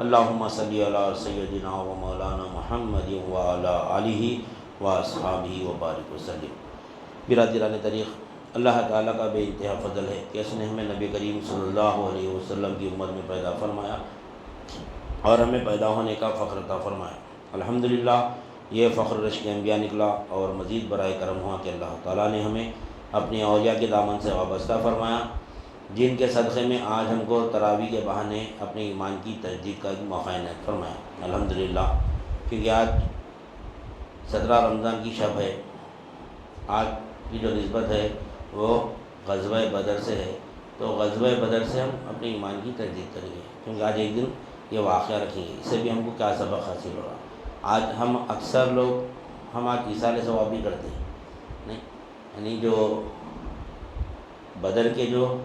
اللہم صلی علی سیدنا و مولانا محمد وعلی آلہ و اصحابہ وبارک وسلم۔ برادران طریق، اللہ تعالیٰ کا بے انتہا فضل ہے کہ اس نے ہمیں نبی کریم صلی اللہ علیہ وسلم کی امت میں پیدا فرمایا اور ہمیں پیدا ہونے کا فخر عطا فرمایا۔ الحمدللہ یہ فخر رشک انبیاء نکلا، اور مزید برائے کرم ہوا کہ اللہ تعالیٰ نے ہمیں اپنی اولیاء کے دامن سے وابستہ فرمایا، جن کے صدقے میں آج ہم کو تراویح کے بہانے اپنے ایمان کی تجدید کا ایک موقع عنایت فرمایا۔ الحمدللہ، کیونکہ آج 17 رمضان کی شب ہے۔ آج کی جو نسبت ہے وہ غزوہ بدر سے ہے، تو غزوہ بدر سے ہم اپنے ایمان کی تجدید کریں گے، کیونکہ آج ایک دن یہ واقعہ رکھیں گے۔ اس سے بھی ہم کو کیا سبق حاصل ہو رہا؟ آج ہم اکثر لوگ آج ایصال ثواب بھی کرتے ہیں، نہیں، یعنی جو بدر کے جو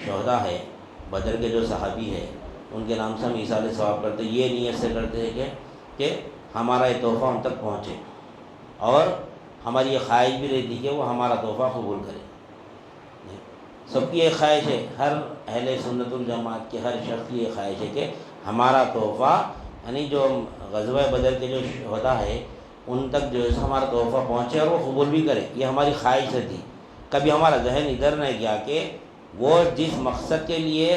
شہداء ہے، بدر کے جو صحابی ہے، ان کے نام سے ہم ایصال ثواب کرتے ہیں۔ یہ نیت سے کرتے ہیں کہ ہمارا یہ تحفہ ان تک پہنچے، اور ہماری یہ خواہش بھی رہتی کہ وہ ہمارا تحفہ قبول کرے۔ سب کی یہ خواہش ہے، ہر اہل سنت الجماعت کے ہر شخص کی یہ خواہش ہے کہ ہمارا تحفہ، یعنی جو غزوہ بدر کے جو شہداء ہے ان تک جو ہے ہمارا تحفہ پہنچے اور وہ قبول بھی کرے۔ یہ ہماری خواہش تھی۔ کبھی ہمارا ذہن ادھر نہ گیا کہ وہ جس مقصد کے لیے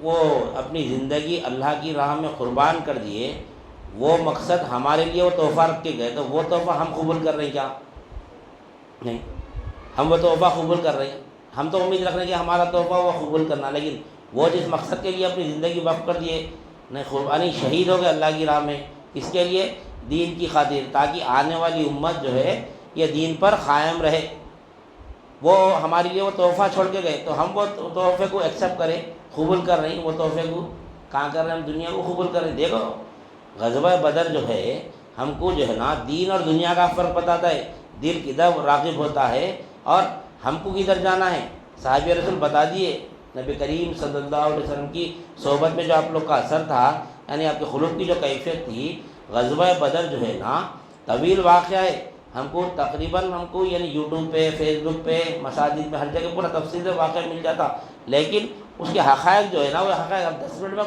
وہ اپنی زندگی اللہ کی راہ میں قربان کر دیے، وہ مقصد ہمارے لیے وہ تحفہ رکھ کے گئے، تو وہ تحفہ ہم قبول کر رہے ہیں کیا؟ نہیں، ہم وہ تحفہ قبول کر رہے ہیں۔ ہم تو امید رکھ رہے ہیں کہ ہمارا تحفہ وہ قبول کرنا، لیکن وہ جس مقصد کے لیے اپنی زندگی وقف کر دیے، نہیں قربانی شہید ہو گئے اللہ کی راہ میں، اس کے لیے دین کی خاطر، تاکہ آنے والی امت جو ہے یہ دین پر قائم رہے، وہ ہمارے لیے وہ تحفہ چھوڑ کے گئے، تو ہم وہ تحفے کو ایکسیپٹ کریں، قبول کر رہے ہیں۔ وہ تحفے کو کہاں کر رہے ہیں؟ ہم دنیا کو قبول کر رہے ہیں۔ دیکھو غزوہ بدر جو ہے ہم کو جو ہے نا دین اور دنیا کا فرق بتاتا ہے، دل کدھر راغب ہوتا ہے اور ہم کو کدھر جانا ہے۔ صحابہ رسول بتا دیے، نبی کریم صلی اللہ علیہ وسلم کی صحبت میں جو آپ لوگ کا اثر تھا، یعنی آپ کے خلق کی جو کیفیت تھی، غزوہ بدر جو ہے نا طویل واقعہ ہے۔ ہم کو تقریباً یعنی یوٹیوب پہ، فیس بک پہ، مساجد میں ہر جگہ پورا تفصیل سے واقعہ مل جاتا، لیکن اس کے حقائق جو ہے نا وہ حقائق اب 10 منٹ میں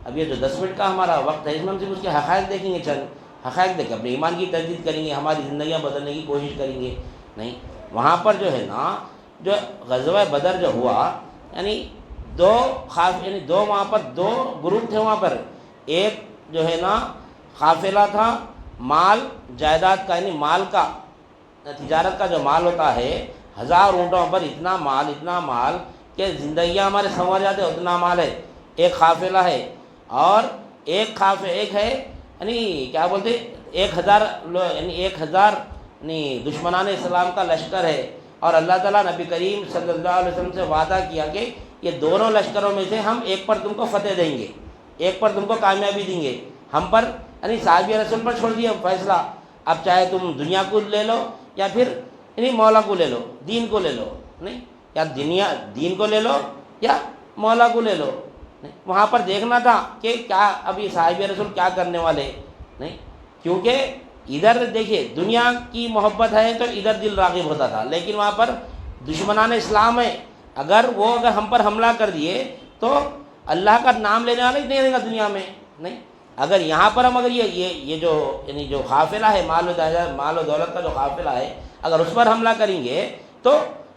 اب یہ جو 10 منٹ کا ہمارا وقت ہے، اس میں ہم صرف اس کے حقائق دیکھیں گے، چند حقائق دیکھ کے اپنے ایمان کی تجدید کریں گے، ہماری زندگیاں بدلنے کی کوشش کریں گے۔ نہیں، وہاں پر جو ہے نا جو غزوہ بدر جو ہوا، یعنی دو وہاں پر دو گروپ تھے وہاں پر۔ ایک جو ہے نا قافلہ تھا مال جائیداد کا، یعنی مال کا، تجارت کا جو مال ہوتا ہے، 1000 اونٹوں پر اتنا مال کہ زندگیاں ہمارے سنور جاتے، اتنا مال ہے۔ ایک قافلہ ہے، اور ایک ہے، یعنی کیا بولتے، 1000 یعنی 1000 یعنی دشمنان اسلام کا لشکر ہے، اور اللہ تعالیٰ نبی کریم صلی اللہ علیہ وسلم سے وعدہ کیا کہ یہ دونوں لشکروں میں سے ہم ایک پر تم کو فتح دیں گے، ایک پر تم کو کامیابی دیں گے۔ ہم پر یعنی صحابہ رسول پر چھوڑ دیا فیصلہ، اب چاہے تم دنیا کو لے لو یا پھر یعنی مولا کو لے لو، دین کو لے لو، نہیں، یا دین کو لے لو یا مولا کو لے لو۔ وہاں پر دیکھنا تھا کہ کیا اب یہ صحابہ رسول کیا کرنے والے، نہیں، کیونکہ ادھر دیکھیے دنیا کی محبت ہے تو ادھر دل راغب ہوتا تھا، لیکن وہاں پر دشمنان اسلام ہے، اگر ہم پر حملہ کر دیے تو اللہ کا نام لینے والا ہی نہیں رہے گا دنیا میں۔ نہیں، اگر یہاں پر ہم یہ جو یعنی جو قافلہ ہے، مال و دولت کا جو قافلہ ہے، اگر اس پر حملہ کریں گے تو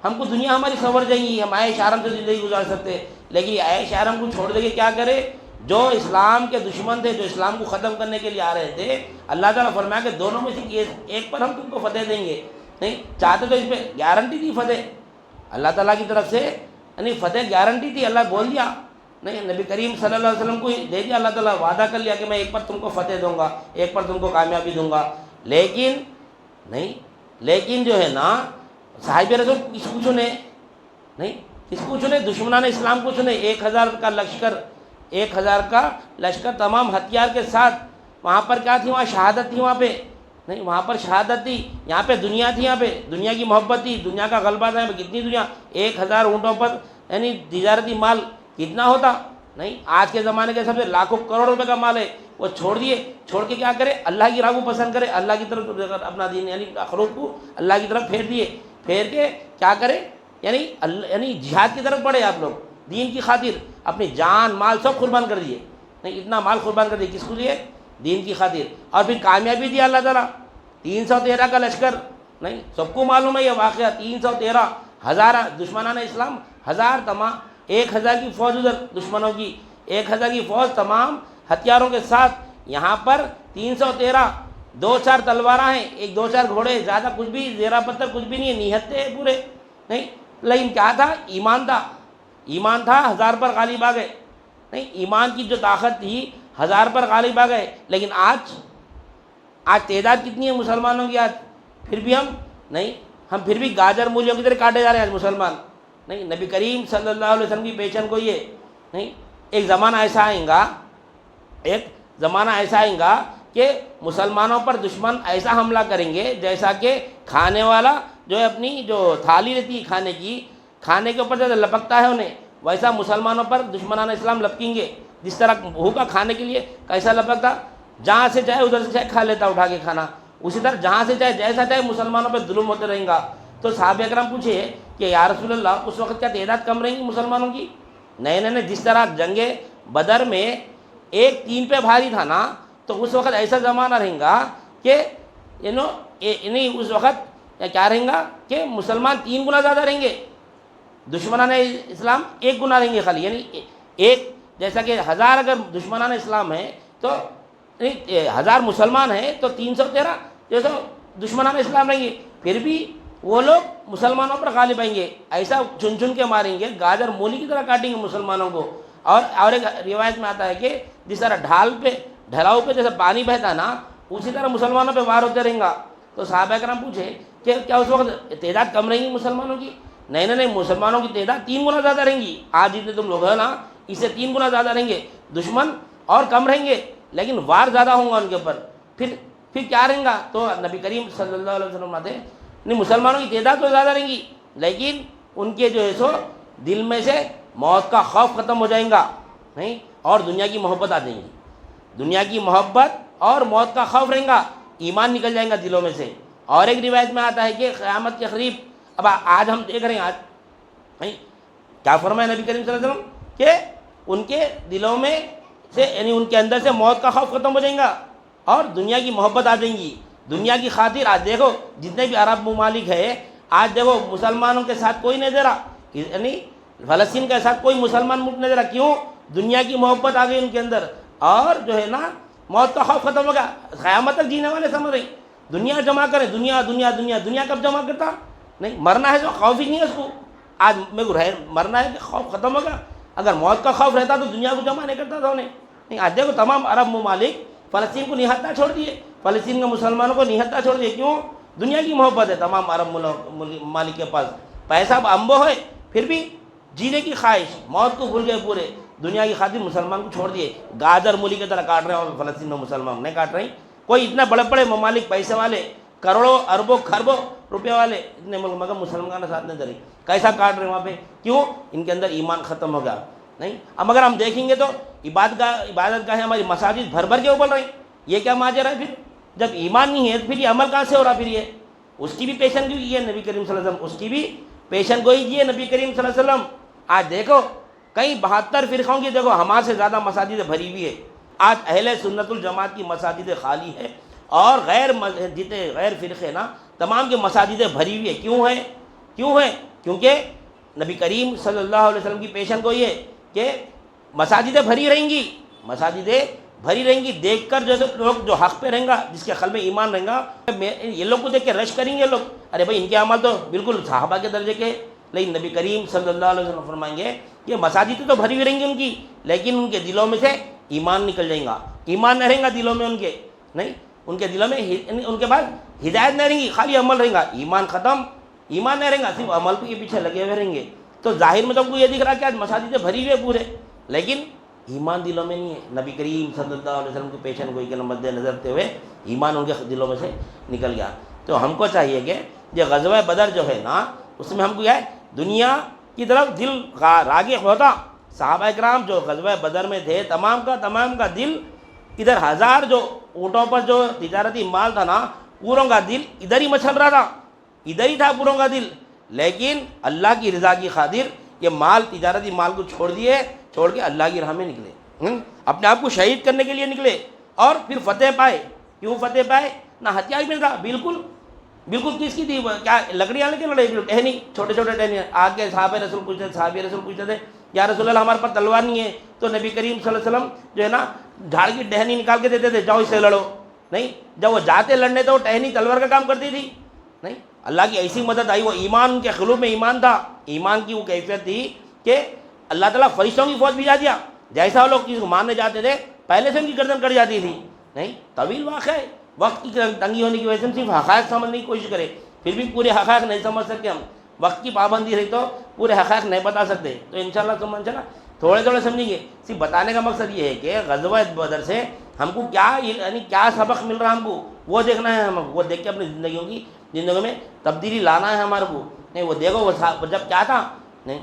ہم کو دنیا ہماری سنور جائیں گی، ہم عیش آرام سے زندگی گزار سکتے، لیکن عیش آرام کو چھوڑ دے کے کیا کرے؟ جو اسلام کے دشمن تھے، جو اسلام کو ختم کرنے کے لیے آ رہے تھے، اللہ تعالیٰ فرمایا کہ دونوں میں سے ایک پر ہم تم کو فتح دیں گے۔ نہیں چاہتے تو اس پہ گارنٹی تھی فتح، اللہ تعالیٰ کی طرف سے یعنی فتح گارنٹی تھی، اللہ بول دیا، نہیں، نبی کریم صلی اللہ علیہ وسلم کو دے دیا، اللہ تعالیٰ وعدہ کر لیا کہ میں ایک پر تم کو فتح دوں گا، ایک پر تم کو کامیابی دوں گا۔ لیکن جو ہے نا صحابہ رسول کس کو چنے؟ نہیں، کس کو چنے؟ دشمنان اسلام کو چنے۔ 1000 کا لشکر تمام ہتھیار کے ساتھ، وہاں پر کیا تھی؟ وہاں شہادت تھی، وہاں پہ نہیں، وہاں پر شہادت تھی، یہاں پہ دنیا تھی، یہاں پہ دنیا کی محبت تھی، دنیا کا غلبہ تھا۔ کتنی دنیا؟ 1000 اونٹوں پر یعنی تجارتی مال کتنا ہوتا؟ نہیں، آج کے زمانے کے سب سے لاکھوں کروڑ روپے کا مال ہے، وہ چھوڑ دیے، چھوڑ کے کیا کرے؟ اللہ کی راہ کو پسند کرے، اللہ کی طرف اپنا دین یعنی اخروت کو اللہ کی طرف پھیر دیے، پھیر کے کیا کرے؟ یعنی جہاد کی طرف بڑھے آپ لوگ، دین کی خاطر اپنی جان مال سب قربان کر دیے۔ نہیں، اتنا مال قربان کر دیا کس کو لیے؟ دین کی خاطر. اور پھر کامیابی دیا اللہ تعالیٰ، 313 کا لشکر. نہیں، سب کو معلوم ہے یہ واقعہ. 313 ہزار دشمنان اسلام، 1000 تمام، 1000 کی فوج ادھر دشمنوں کی، 1000 کی فوج تمام ہتھیاروں کے ساتھ. یہاں پر 313، 2-4 تلواریں ہیں، 1-2-4 گھوڑے، زیادہ کچھ بھی زیرہ پتھر کچھ بھی نہیں ہے، نہتے ہیں پورے. نہیں، لیکن کیا تھا؟ ایمان تھا. ایمان تھا، 1000 پر غالب آ گئے. نہیں، ایمان کی جو طاقت تھی 1000 پر غالب آ گئے. لیکن آج تعداد کتنی ہے مسلمانوں کی؟ آج پھر بھی ہم پھر بھی گاجر مولیوں کی طرح کاٹے جا رہے ہیں آج مسلمان. نہیں، نبی کریم صلی اللہ علیہ وسلم کی پیشن کو یہ نہیں. ایک زمانہ ایسا آئے گا کہ مسلمانوں پر دشمن ایسا حملہ کریں گے جیسا کہ کھانے والا جو ہے اپنی جو تھالی رہتی ہے کھانے کے اوپر جیسے لپکتا ہے انہیں، ویسا مسلمانوں پر دشمنان اسلام لپکیں گے. جس طرح بھوکا کھانے کے لیے کیسا لپکتا، جہاں سے چاہے ادھر سے چاہے کھا لیتا اٹھا کے کھانا، اسی طرح جہاں سے چاہے جیسا چاہے مسلمانوں پہ ظلم ہوتے رہیں گا. تو صحابہ اکرام پوچھے کہ یا رسول اللہ اس وقت کیا تعداد کم رہیں گی مسلمانوں کی؟ نہیں، جس طرح جنگ بدر میں 1 3 پہ بھاری تھا نا، تو اس وقت ایسا زمانہ رہیں گا کہ اس وقت کیا رہیں گا کہ مسلمان 3 گنا زیادہ رہیں گے، دشمنان اسلام 1 گنا رہیں گے خالی. یعنی جیسا کہ 1000 اگر دشمنان اسلام ہیں تو 1000 مسلمان ہیں تو 313 جیسا دشمنان اسلام رہیں گے. پھر بھی وہ لوگ مسلمانوں پر غالب آئیں گے، ایسا چن کے ماریں گے، گاجر مولی کی طرح کاٹیں گے مسلمانوں کو. اور ایک روایت میں آتا ہے کہ جس طرح ڈھلاؤ پہ جیسے پانی بہتا نا، اسی طرح مسلمانوں پہ وار ہوتے رہیں گا. تو صحابہ اکرام پوچھے کہ کیا اس وقت تعداد کم رہیں گی مسلمانوں کی؟ نہیں، مسلمانوں کی تعداد 3 گنا زیادہ رہیں گی. آج جتنے تم لوگ ہیں نا، اس سے 3 گنا زیادہ رہیں گے. دشمن اور کم رہیں گے لیکن وار زیادہ ہوں گا ان کے اوپر. پھر کیا رہیں گا؟ تو نبی کریم صلی اللہ علیہ وسلم آتے نہیں، مسلمانوں کی تعداد تو زیادہ رہیں گی لیکن ان کے جو ہے سو دل میں سے موت کا خوف ختم ہو جائیں گا. نہیں، اور دنیا کی محبت آ جائیں گی. دنیا کی محبت اور موت کا خوف رہیں گا، ایمان نکل جائیں گا دلوں میں سے. اور ایک روایت میں آتا ہے کہ قیامت کے قریب، اب آج ہم دیکھ رہے ہیں، آج کیا فرمایا نبی کریم صلی اللہ علیہ وسلم کہ ان کے دلوں میں سے یعنی ان کے اندر سے موت کا خوف ختم ہو جائے گا اور دنیا کی محبت آ جائیں گی. دنیا کی خاطر آج دیکھو جتنے بھی عرب ممالک ہے، آج دیکھو مسلمانوں کے ساتھ کوئی نہیں دے رہا، یعنی فلسطین کے ساتھ کوئی مسلمان ملک نہیں دے رہا. کیوں؟ دنیا کی محبت آ گئی ان کے اندر، اور جو ہے نا موت کا خوف ختم ہو گیا. قیامت تک جینے والے سمجھ رہے دنیا جمع کرے، دنیا کب جمع کرتا؟ نہیں، مرنا ہے تو خوف ہی نہیں ہے اس کو. آج میرے کو مرنا ہے کہ خوف ختم ہوگا. اگر موت کا خوف رہتا تو دنیا کو جمع نہیں کرتا تھا انہیں. نہیں، آج دیکھو تمام عرب ممالک فلسطین کو نہتا چھوڑ دیے، فلسطین کے مسلمانوں کو نہتا چھوڑ دیے. کیوں؟ دنیا کی محبت ہے تمام عرب ممالک کے پاس. پیسہ امبو ہے پھر بھی جینے کی خواہش، موت کو بھول گئے پورے. دنیا کی خاطر مسلمان کو چھوڑ دیے، گاجر مولی کی طرح کاٹ رہے ہیں. اور فلسطین میں مسلمان نہیں کاٹ رہے ہیں. کوئی اتنے بڑے بڑے ممالک پیسے والے، کروڑوں اربوں خربوں روپے والے اتنے ملک، مگر مسلمان ساتھ نہیں دے رہے. کیسا کاٹ رہے ہیں وہاں پہ؟ کیوں؟ ان کے اندر ایمان ختم ہو گیا. نہیں، اب اگر ہم دیکھیں گے تو عبادت گاہیں ہماری مساجد بھر کے ابل رہی. یہ کیا ماجرا ہے؟ پھر جب ایمان نہیں ہے تو پھر یہ عمل کہاں سے ہو رہا؟ پھر یہ اس کی بھی پیشن گوئی کی ہے نبی کریم صلی اللہ علیہ وسلم، اس کی بھی پیشن گوئی کی ہے نبی کریم صلی اللہ علیہ وسلم. آج دیکھو کئی 72 فرقوں کی دیکھو ہمارے سے زیادہ مساجد بھری ہوئی ہے. آج اہل سنت الجماعت کی مساجد خالی ہے اور جتنے غیر فرقے نا تمام کی مساجدیں بھری ہوئی ہے. کیوں ہے؟ کیونکہ نبی کریم صلی اللہ علیہ وسلم کی پیشن گوئی ہے کہ مساجدیں بھری رہیں گی. دیکھ کر جیسے لوگ جو حق پہ رہیں گا، جس کے قلب میں ایمان رہیں گا، یہ لوگ کو دیکھ کے رش کریں گے لوگ، ارے بھائی ان کے عمل تو بالکل صحابہ کے درجے کے. لیکن نبی کریم صلی اللہ علیہ وسلم فرمائیں گے کہ مساجد تو بھری ہوئی رہیں گی ان کی، لیکن ان کے دلوں میں سے ایمان نکل جائیں گا. ایمان نہیں رہیں گا دلوں میں ان کے. نہیں، ان کے دلوں میں ان کے بعد ہدایت نہیں رہیں گی، خالی عمل رہیں گا. ایمان ختم، ایمان نہیں رہیں گا، صرف عمل کے پیچھے لگے ہوئے رہیں گے. تو ظاہر میں تو ہم کو یہ دکھ رہا ہے کہ آج مساجدیں بھری ہوئے پورے، لیکن ایمان دلوں میں نہیں ہے. نبی کریم صلی اللہ علیہ وسلم کی پیشن گوئی کے مد نظر رکھتے ہوئے ایمان ان کے دلوں میں سے نکل گیا. تو ہم کو چاہیے کہ یہ غزوہ بدر جو ہے نا، اس میں ہم کو کیا ہے، دنیا کی طرف دل راغب ہوتا. صحابہ اکرام جو غزوہ بدر میں تھے، تمام کا دل ادھر 1000 جو اونٹوں پر جو تجارتی مال تھا نا، پوروں کا دل ادھر ہی مچل رہا تھا، ادھر ہی تھا پوروں کا دل. لیکن اللہ کی رضا کی خاطر یہ تجارتی مال کو چھوڑ کے اللہ کی راہ میں نکلے. اپنے آپ کو شہید کرنے کے لیے نکلے اور پھر فتح پائے. کیوں فتح پائے؟ نہ ہتھیار مل رہا، بالکل کس کی تھی؟ کیا لکڑیاں لے کے لڑے؟ ٹہنی، چھوٹے چھوٹے ٹہنی. آگے صحابہ رسول پوچھتے تھے یا رسول اللہ ہمارے پاس تلوار نہیں ہے، تو نبی کریم صلی اللہ علیہ وسلم جو ہے نا جھاڑ کی ٹہنی نکال کے دیتے تھے، جاؤ اس سے لڑو. نہیں، جب وہ جاتے لڑنے تو وہ ٹہنی تلوار کا کام کرتی تھی. نہیں، اللہ کی ایسی مدد آئی، وہ ایمان ان کے قلوب میں ایمان تھا. ایمان کی وہ کیفیت تھی کہ اللہ تعالیٰ فرشتوں کی فوج بھیجا دیا. جیسا وہ لوگ چیز کو ماننے جاتے تھے پہلے سے ان کی گردن کٹ جاتی تھی. نہیں، طویل واقعہ ہے. وقت کی تنگی ہونے کی وجہ سے ہم صرف حقائق سمجھنے کی کوشش کریں، پھر بھی پورے حقائق نہیں سمجھ سکتے. ہم وقت کی پابندی رہی تو پورے حقائق نہیں بتا سکتے. تو انشاءاللہ تھوڑے تھوڑے سمجھیں گے. صرف بتانے کا مقصد یہ ہے کہ غزوہ بدر سے ہم کو کیا سبق مل رہا ہے، ہم کو وہ دیکھنا ہے. ہم وہ دیکھ کے اپنی زندگیوں میں تبدیلی لانا ہے ہمارے کو. نہیں، وہ دیکھو وہ جب کیا تھا، نہیں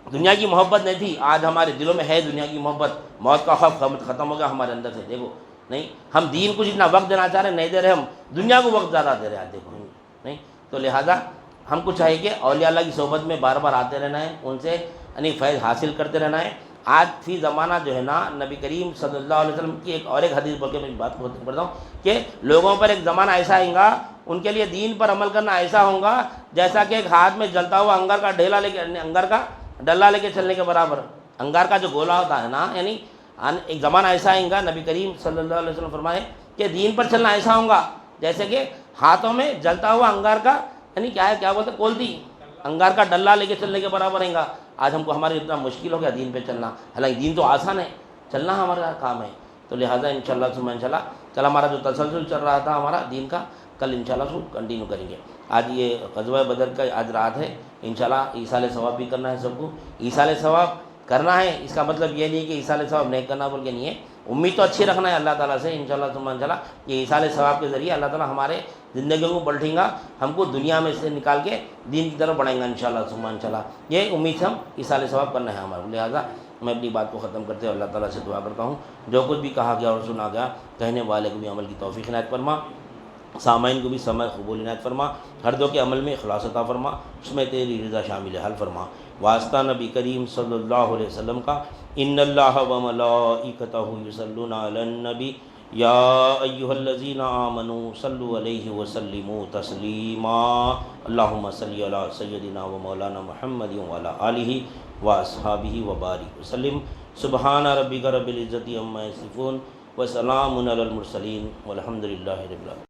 دنیا کی محبت نہیں تھی، آج ہمارے دلوں میں ہے دنیا کی محبت. موت کا خوف ختم ہو گیا ہمارے اندر سے. دیکھو، نہیں ہم دین کو جتنا وقت دینا چاہ رہے ہیں نہیں دے رہے، ہم دنیا کو وقت زیادہ دے رہے ہیں. دیکھو، نہیں تو لہٰذا ہم کو چاہیے کہ اولیاء اللہ کی صحبت میں بار بار آتے رہنا ہے، ان سے فیض حاصل کرتے رہنا ہے. آج فی زمانہ جو ہے نا نبی کریم صلی اللہ علیہ وسلم کی ایک حدیث بول کے میں بات کرتا ہوں کہ لوگوں پر ایک زمانہ ایسا آئے گا، ان کے لیے دین پر عمل کرنا ایسا ہوگا جیسا کہ ایک ہاتھ میں جلتا ہوا انگار کا ڈلہ لے کے چلنے کے برابر. انگار کا جو گولا ہوتا ہے نا، یعنی ایک زمانہ ایسا آئے گا، نبی کریم صلی اللہ علیہ وسلم فرمائے کہ دین پر چلنا ایسا ہوگا جیسے کہ ہاتھوں میں جلتا ہوا انگار کا، یعنی کیا بولتے کولتی، انگار کا ڈلہ لے کے چلنے کے برابر رہیں گا. آج ہم کو ہمارے اتنا مشکل ہو گیا دین پہ چلنا، حالانکہ دین تو آسان ہے، چلنا ہمارا کام ہے. تو لہٰذا انشاءاللہ کل ہمارا جو تسلسل چل رہا تھا ہمارا دین کا، کل انشاءاللہ اس کو کنٹینیو کریں گے. آج یہ غزوہ بدر کا آج رات ہے، انشاءاللہ ایصال ثواب بھی کرنا ہے. سب کو ایصال ثواب کرنا ہے. اس کا مطلب یہ نہیں کہ ایصال ثواب نہیں کرنا بول کے نہیں ہے، امید تو اچھی رکھنا ہے اللہ تعالیٰ سے. انشاءاللہ یہ ایصال ثواب کے ذریعے اللہ تعالیٰ ہمارے زندگیوں کو پلٹیں گا، ہم کو دنیا میں سے نکال کے دین کی طرف بڑھیں گا انشاءاللہ. یہ امید سے ہم ایصال ثواب کرنا ہے ہمارے. لہٰذا میں اپنی بات کو ختم کرتے ہوئے اللہ تعالیٰ سے دعا کرتا ہوں، جو کچھ بھی کہا گیا اور سنا گیا کہنے والے کو بھی عمل کی توفیق عنایت فرما، سامعین کو بھی سمع قبول عنایت فرما، ہر دو کے عمل میں اخلاص عطا فرما، اس میں تیری رضا شامل حل فرما. واسطہ نبی کریم صلی اللہ علیہ وسلم کا، ان اللہ و ملائکتہ یصلون علی النبی یا ایھا الذین آمنوا صلوا علیہ وسلموا تسلیما. اللہم صلی علی سیدنا و مولانا محمد وعلی آلہ واصحابہ وبارک وسلم. سبحان ربک رب العزۃ عما یصفون وسلام علی المرسلین والحمد للہ رب العالمین.